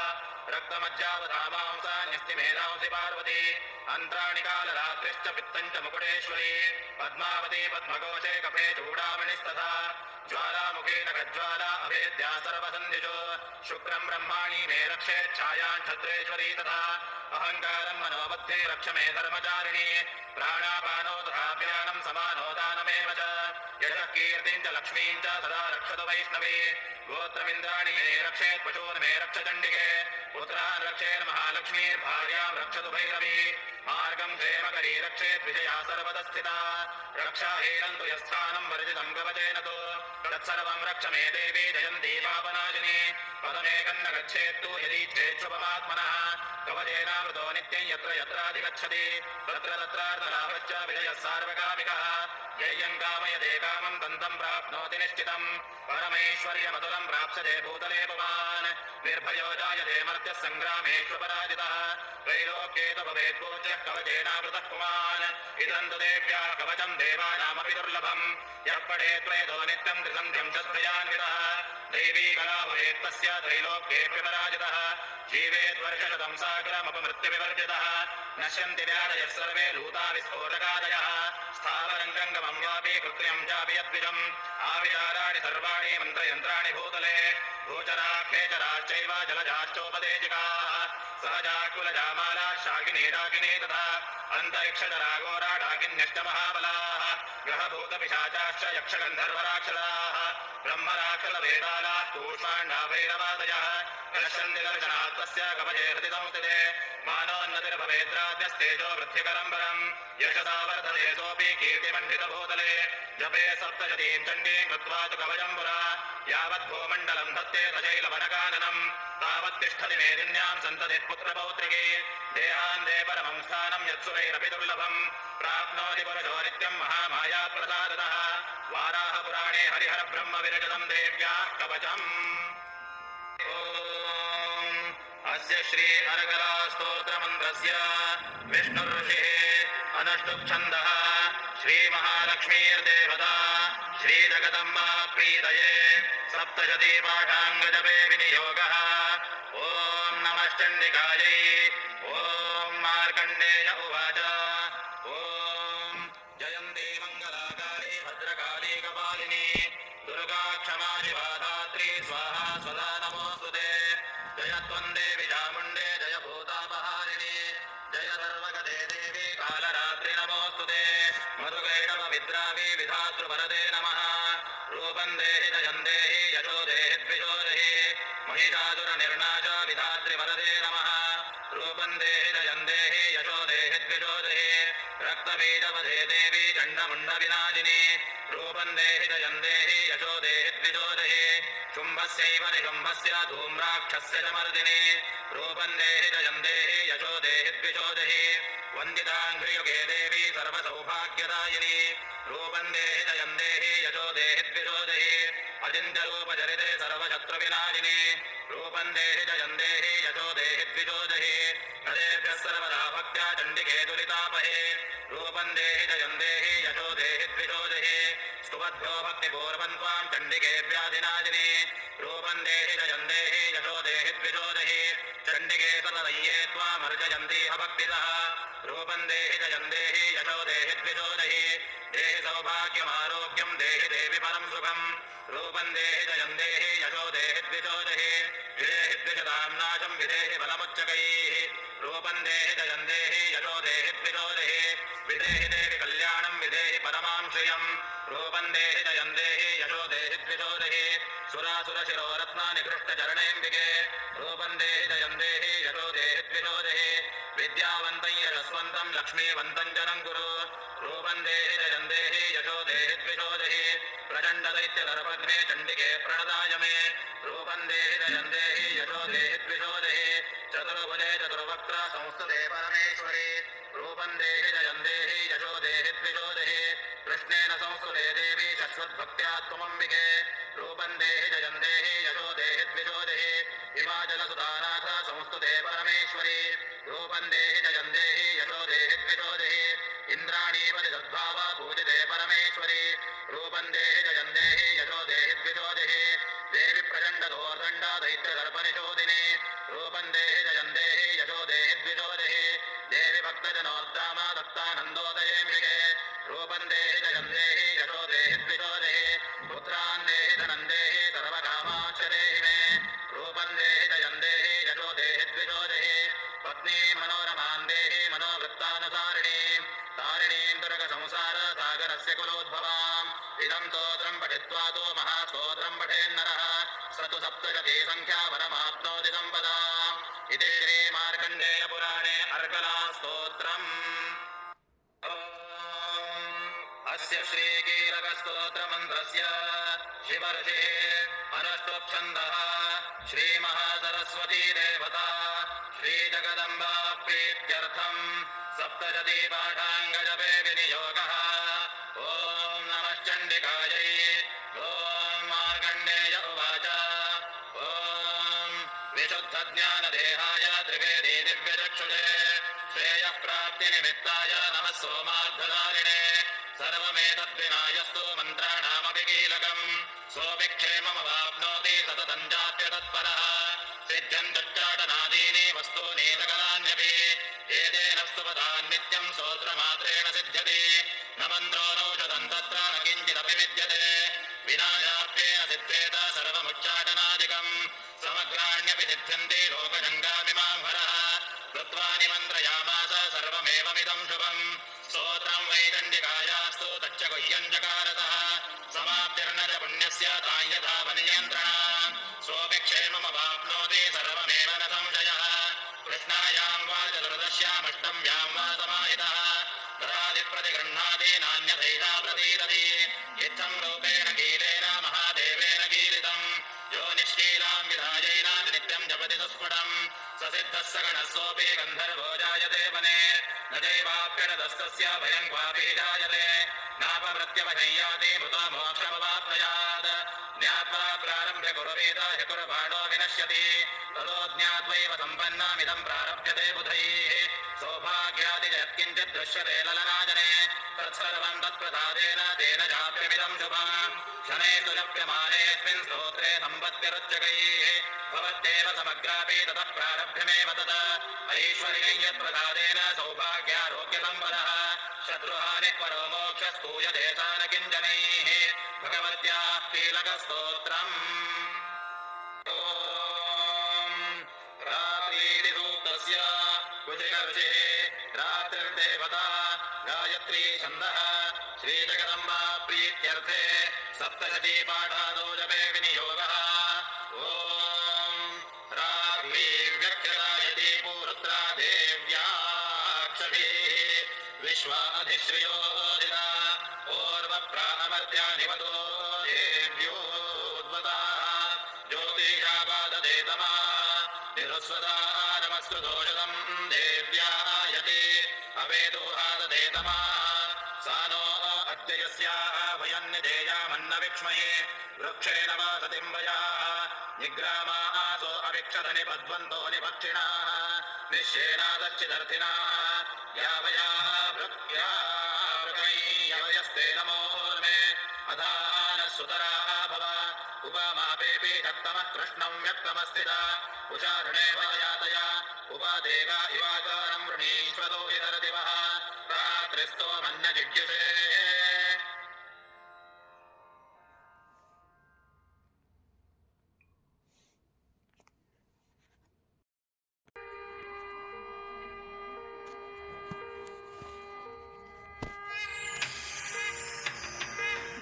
रक्तमज्जावतामांसान्यस्तिमेधांसि पार्वती अन्त्राणि कालरात्रिश्च पित्तं च मुकुटेश्वरी पद्मावती पद्मकोशे कफे चूडामणिस्तथा ज्वालामुखे नखज्वाला अवेद्या सर्वसन्धिषु शुक्रं ब्रह्माणि मे रक्षेत् छायां छत्रेश्वरी तथा अहङ्कारं मनोबुद्धे रक्ष मे धर्मचारिणी प्राणापानो तथा व्यानं समानो दानमेव च यशः कीर्तिं च लक्ष्मीं च सदा रक्षतु वैष्णवे गोत्रमिन्द्राणि मे रक्षेत् पशून् मे रक्ष चण्डिके पुत्रान् रक्षेन्महालक्ष्मीर्भार्यां रक्षतु भैरवी मार्गं क्षेमकरी रक्षेत् विजया सर्वदा स्थिता रक्षाहीनं तु यस्थानं वर्जितं कवचेन तु तत्सर्वं रक्ष मे देवी जयन्ती पापनाशिनी पदमेकं न गच्छेत्तु यदीच्छेच्छुपमात्मनः कवचेनावृतो नित्यं यत्र यत्राधिगच्छति तत्र तत्रार्थलाभश्च विजयः सार्वकामिकः ययं कामयते कामं तन्तं प्राप्नोति निश्चितं परमैश्वर्यमतुलं प्राप्स्यते भूतले पुमान् निर्भयो जायते मर्त्यः सङ्ग्रामेष्वपराजितः त्रैलोक्ये तु भवेत् पूज्यः कवचेनावृतः पुमान् इदं तु देव्याः कवचं देवानामपि दुर्लभम् यः पठेत् त्वयतो नित्यं त्रिसन्ध्यं श्रद्धयान्वितः दैवी कला भवेत् तस्य त्रैलोक्येऽपि पराजितः जीवेत् वर्षशतं सागरमपमृत्युविवर्जितः नश्यन्ति व्याधयः सर्वे लूता विस्फोटकादयः स्थावरङ्गङ्गमं वापि कृत्रिमं चापि यद्विजम् आविचाराणि सर्वाणि मन्त्रयन्त्राणि भूतले भूचराखेचराश्चैव जलजाश्चोपदेशिकाः सहजाकुलजामाला शाकिनी डाकिनी तथा अन्तरिक्षजराघोरा डाकिन्यश्च महाबलाः ग्रहभूतपिशाचाश्च यक्षगन्धर्वराक्षसाः ब्रह्मराक्षलवेदालाः कूष्माण्डाभैरवादयः नश्यन्ति दर्शनात् तस्य कवचे हृदि संस्थिते मानोन्नतिर्भवेद्राद्यस्तेजो वृद्धिकरं परम् यशसा वर्धते सोऽपि कीर्तिमण्डितभूतले जपे सप्तशतीं चण्डीं कृत्वा तु कवचं पुरा यावद्भूमण्डलं धत्ते सशैलवनकाननम् तावत्तिष्ठति मेदिन्यां सन्ततिः पुत्रपौत्रिके देहान्ते परमं स्थानं यत्सुरैरपि दुर्लभम् प्राप्नोति पुरुषो नित्यं महामाया प्रसादतः वाराहपुराणे हरिहरब्रह्मविरचितं देव्याः कवचम् अस्य श्री अर्गला स्तोत्रमन्त्रस्य विष्णुर्षिः अनुष्टुप्छन्दः श्रीमहालक्ष्मीर्देवता श्रीजगदम्बा प्रीतये सप्तशती पाठाङ्गजपे विनियोगः ॐ नमश्चण्डिकायै ॐ मार्कण्डेय उवाच ॐ जयन्ती मङ्गलाकाली भद्रकाली कपालिनी दुर्गा क्षमा शिवा धात्री स्वाहा स्वदा नमोऽस्तुते जय त्वं देवि चामुण्डे जय भूतापहारिणी जय सर्वगते देवी कालरात्रि नमोऽस्तुते मधुकैटवविद्रावी विधातृवरदे नमः रूपं देहि जयं देहि यशो देहि द्विषो देहि महिषासुरनिर्नाश विधातृवरदे नमः रूपं देहि जयं देहि यशो देहि द्विषो देहि रक्तबीजवधे देवी चण्डमुण्डविनाशिनी रूपं देहि जयं देहि यशो देहि द्विषो देहि शुम्भस्यैव निशुम्भस्य धूम्राक्षस्य च मर्दिनी रूपं देहि जयं देहि यशो देहि द्विषो देहि वन्दिताङ्घ्रियुगे देवी सर्वसौभाग्यदायिनी रूपं देहि जयं देहि यशो देहि द्विषो देहि अचिन्त्यरूपचरिते सर्वशत्रुविनाशिनी रूपं देहि जयं देहि यशो यशोदेहि द्विजोदहि नदेभ्यः सर्वदा भक्त्या चण्डिके दुरितापहे रूपं देहि जयं देहि यशोदेहि द्विजोदहि स्तुवद्भ्यो भक्तिपूर्वं त्वां चण्डिके व्याधिनादिनि रूपं देहि जयं देहि यशोदेहि द्विजोदहि चण्डिके सततये त्वामर्जयन्ति भक्तितः रूपं देहि जयं देहि यशोदेहि द्विजोदहि देहि सौभाग्यमारोग्यं देहि देवि परं सुखम् रूपं देहि जयं देहि यशोदेहि द्विजोदहि विदेहि द्विजतां नाशं विदेहि बलमुच्चकैः रूपं देहि जयं देहि यशोदेहि द्विजोदहि विदेहि देवि कल्याणं विदेहि परमां श्रियं रूपं देहि जयं देहि यशोदेहि द्विजोदहि सुरासुरशिरोरत्नानि कृष्णचरणेऽम्बिके रूपं देहि जयं देहि यशोदेहि द्विजोदहि विद्यावन्तं यशस्वन्तं लक्ष्मीवन्तं जनं कुरु रूपं देहि जयं देहि यशोदेहि द्विजोदहि प्रचण्डदैत्यदर्पघ्ने चण्डिके प्रणदाय मे रूपं देहि जयं देहि यशोदेहि द्विजोदहि चतुर्भुजे चतुर्वक्त्र संस्तुते परमेश्वरि रूपं देहि जयं देहि यशोदेहि द्विजोदहि कृष्णेन संस्तुते देवी शश्वद्भक्त्या त्वमम्बिके रूपं देहि जयं देहि यशोदेहि द्विजोदहि हिमाचलसुतानाथ संस्तुते परमेश्वरि रूपं देहि जयं देहि यशोदेहि द्विजोदहि इन्द्राणीपति सद्भावा पूजिते परमेश्वरि रूपं देहि जयं देहि यशोदेहि द्विजोदहि देवि प्रचण्डदोर्दण्ड दैत्यदर्पनिशोदिनि रूपं देहि जयं देहि यशोदेहि द्विजोदहि देवि भक्तजनोद्दामा दत्तानन्दोदयेऽम्बिके रूपं देहि जयं देहि यशोदेहि द्विजोदहि पुत्रान् देहि धनं देहि सर्वकामाक्षरेहि मे रूपं देहि जयं देहि यशोदेहि द्विजोदहि पत्नी मनोरमान् देहि मनोवृत्तानुसारिणीं तारिणीं दुर्गसंसार सागरस्य कुलोद्भवाम् इदं स्तोत्रं पठित्वा तु महास्तोत्रं पठेन्नरः स तु सप्तशती संख्या परमाप्नोति सम्पदाम् इति श्रीमार्कण्डेयपुराणे अर्गलास्तोत्रम् अस्य श्रीकीलकस्तोत्रमन्त्रस्य शिवर्षिः अनुष्टुप्छन्दः श्रीमहासरस्वती देवता श्रीजगदम्बा प्रीत्यर्थम् सप्तशती पाठाङ्गजपे विनियोगः ॐ नमश्चण्डिकायै ॐ मार्कण्डेय उवाच ॐ विशुद्धज्ञानदेहाय त्रिवेदी दिव्यचक्षुषे श्रेयः प्राप्तिनिमित्ताय नमः सोमार्धधारिणे सर्वमेतद्विनायस्तु मन्त्राणामपि कीलकम् सोऽभिक्षेममवाप्नोति सततं जात्यतत्परः सिद्ध्यन्तच्चाटनादीनि वस्तूनि सकलान्यपि एतेन स्तुवतान् नित्यं स्तोत्रमात्रेण सिद्ध्यति न मन्त्रो नौषधं तत्र न किञ्चिदपि विद्यते विनायाप्येन सिद्धेत सर्वमुच्चाटनादिकम् समग्राण्यपि सिद्ध्यन्ति लोकजङ्गामिमां हरः कृत्वा निमन्त्रयामास सर्वमेवमिदं शुभम् स्तोत्रं वै चण्डिकायास्तु तच्च गुह्यं चकारतः समाप्तिर्न च पुण्यस्य तां यथा वनियन्त्रणा सोऽभिक्षेममवाप्नोति सर्वमेव न संशयः कृष्णायां वा चतुर्दश्यामष्टम्यां वा समाहितः तदादिप्रतिगृह्णाति नान्यथैता प्रतीदति इत्थं रूपेण कीलेन महादेवेन कीलितम् यो निष्कीलां विधायैनापि नित्यं जपति सुस्फुटम् स सिद्धः सगणः सोऽपि गन्धर्वो जायते वने न चैवाप्यनदस्तस्य भयं क्वापि जायते नापमृत्यवशं याति मृतो मोक्षमवाप्नुयात् ज्ञात्वा प्रारभ्य कुरुवीत ह्यकुर्बाणो विनश्यति ततो ज्ञात्वैव सम्पन्नमिदं प्रारभ्यते बुधैः सौभाग्यादिजयत्किञ्चित् दृश्यते ललनाजने तत्सर्वं तत्प्रसादेन तेन चाप्यमिदं शुभम् शनैः सुलभ्यमानेऽस्मिन् स्तोत्रे सम्पत्तिरुच्चकैः भवत्येव समग्रापि ततः प्रारभ्यमेव तत् ऐश्वर्यं यत्प्रसादेन सौभाग्यारोग्यसम्पदः शत्रुहानिः परो मोक्षस्तूयते सा न किञ्चनैः भगवत्याः कीलकस्तोत्रम् रात्रीसूक्तस्य कुशिकर्षिः रात्रिर्देवता गायत्री छन्दः श्रीजगदम्बा प्रीत्यर्थे सप्तशती पाठादो जपे विनियोगः ॐ रात्री व्यक्षरायति पूरुत्रा देव्याक्षभिः विश्वाधिश्रियोधिता पूर्वप्रामर्त्यानिवतो देव्योद्वताः ज्योतिषापादते तमः निरुस्वता नमस्तु दोषदं देव्यायति अवेदोहादते तमः सा नो भयन्निधेयामन्न विक्ष्महे वृक्षेण वा ततिम्बयाः निग्रामासो अविक्षत निपद्वन्तो निपक्षिणाः निश्येनादश्चिदर्थिनाः यावयाः वृक्यावयस्ते नमोर्मे अधानः सुतराः भव उपमापेऽपि धत्तमः कृष्णं व्यक्तमस्थिता उचारणेव यातया उपादेगा इवाकारं वृणीष्वतो वितरदिवः रात्रिस्तो मन्यजिज्ञसे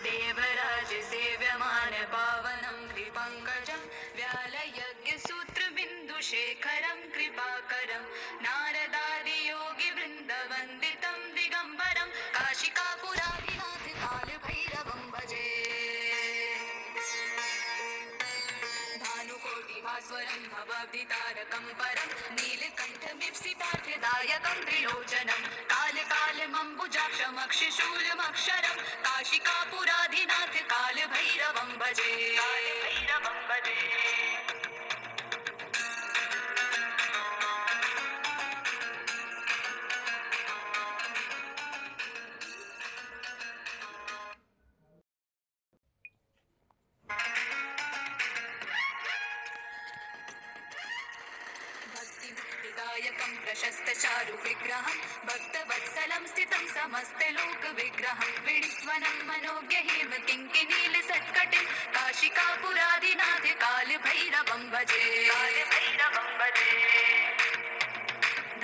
देवराज सेव्यमान पावनं कृपङ्कजं व्यालयज्ञसूत्रबिन्दुशेखरं कृपाकरं नारदादियोगिवृन्दवन्दितं दिगम्बरं काशिकापुराधिनाथ कालभैरवं भजे भानुकोटिभास्वरं भवब्धितारकं परं नीलकण्ठमीप्सितार्थदायकं त्रिलोचनं कालकालमम्बुजाक्षमक्षिशूलमक्षरं काशिकापुराधिनाथ कालभैरवं भजे कालभैरवं भजे भक्तिमुक्तिदायकं प्रशस्तचारुविग्रहं भक्तवत्सलं स्थितं समस्तलोकविग्रहं विडिस्वनं मनोज्ञहिम किङ्किनीलसत्कटिं काशिकापुराधिनाथ कालभैरवं भजे कालभैरवं भजे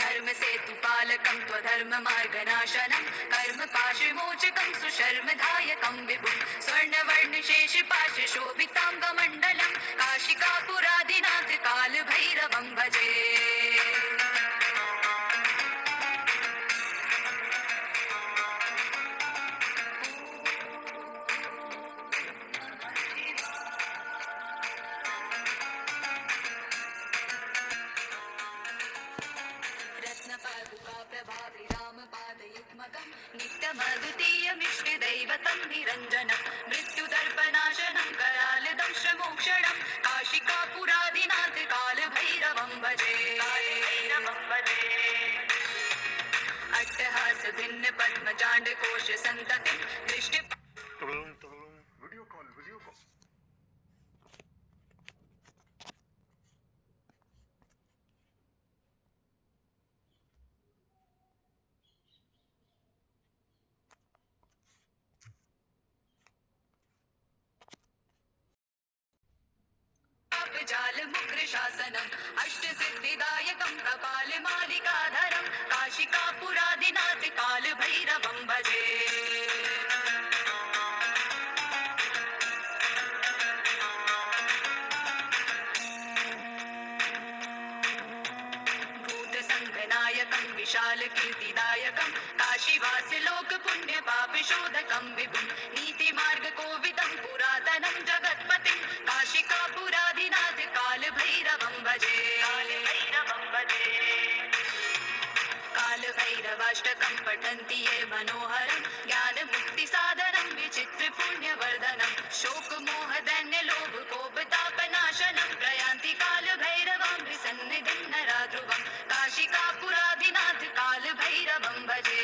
धर्मसेतुपालकं त्वधर्ममार्गनाशनं कर्मपाशविमोचकं सुशर्मदायकं विभुं स्वर्णवर्णशेषपाशशोभिताङ्गमण्डलं काशिकापुराधिनाथ कालभैरवं भजे रत्नपादुकाप्रभाभिरामपादयुग्मकं नित्यमद्वितीयमिष्टदैवतं निरञ्जनं मृत्युदर्पनाशनं करालदंशमोक्षणं काशिकापुराधिनाथ कालभैरवं भजे कालभैरवं भजे अट्टहास भिन्न पद्मजाण्डकोश सन्ततिं दृष्टि वीडियो कॉल जालमुग्रशासनम् अष्टसिद्धिदायकं कपालमालिकाधरं काशिकापुराधिनाथ कालभैरवं भजे भूतसङ्घनायकं विशालकीर्तिदायकं काशीवासलोकपुण्यपापशोधकं विभुं नीतिमार्गकोविदं पुरातनं जगत्पतिं काशिकापुराधिनाथ कालभैरवं भजे कालभैरवं भजे कालभैरवाष्टकं पठन्ति ये मनोहरं ज्ञानमुक्तिसाधनं विचित्रपुण्यवर्धनं शोकमोहदैन्यलोभकोपतापनाशनं प्रयान्ति कालभैरवं विसन्निधिं नराध्रुवं काशिकापुराधिनाथ कालभैरवं भजे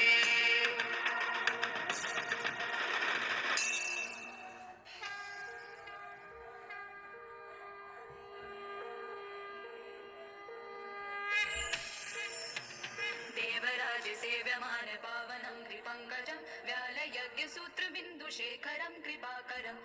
देवराज सेव्यमान पावनं कृपङ्कजं व्यालयज्ञसूत्रबिन्दुशेखरं कृपाकरं